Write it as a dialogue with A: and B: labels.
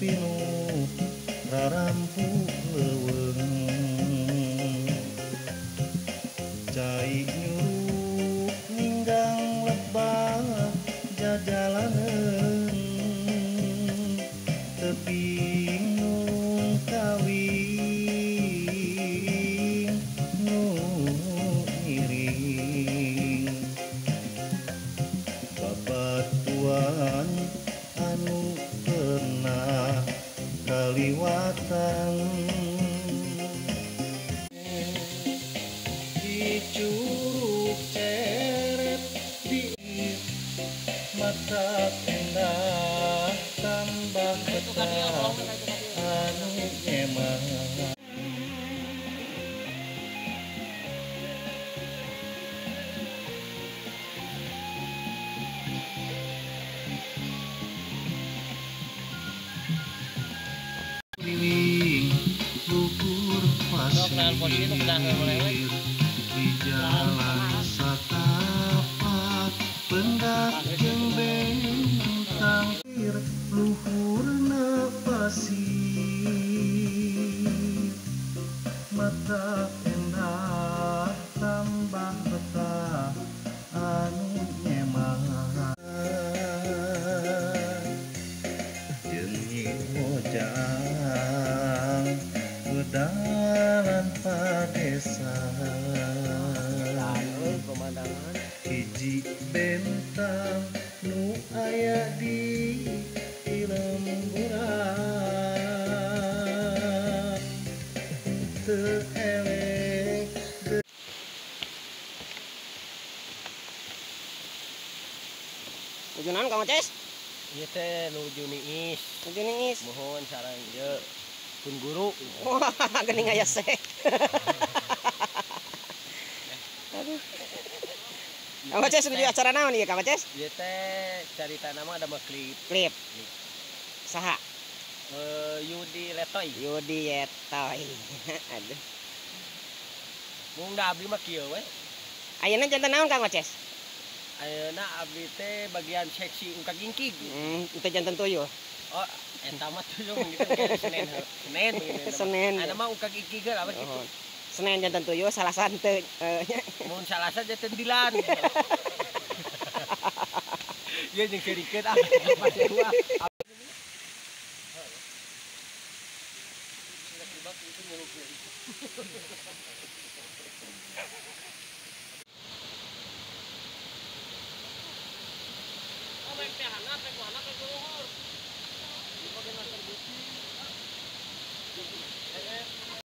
A: sepi nu rarampu leuweung cai nyuruk ninggang lebah jajalaneun teping nu kawing nu miring babatuan anu pernah kaliwatan di curug ceret di mata endah tambah betah anu emang keliling luhur pasir di jalan satapak pendakian bentang luhurna pasir mata endah tambah betah anu nyemangat jeung mojang wedalan padesan hiji bentang nu aya di film urang teu elek
B: tujuh naon Kang Oces?
C: Ieu teh nuju niis.
B: Nuju niis.
C: Mohon sareng ieu pun guru.
B: Wah, geuning aya se. Aduh. Kang Oces nuju acara naon ieu Kang Oces?
C: Ieu teh carita nama ada mah klip.
B: Klip. Saha?
C: Yudi Letoy.
B: Yudi Letoy. Aduh.
C: Mung da abdi mah kieu we.
B: Ayeuna janten naon Kang Oces?
C: Ayeuna abdi teh bagian seksi ungkak gingkig.
B: Itu janten tuyul.
C: Oh, eta mah tuyul gitu Senin. Senin begini.
B: Senin.
C: Ada mah ungkak gingkig apa gitu.
B: Senin janten tuyul salasan teu
C: Mun salasa janten dilan. Ieu jeung sedikeut ah pasti gua.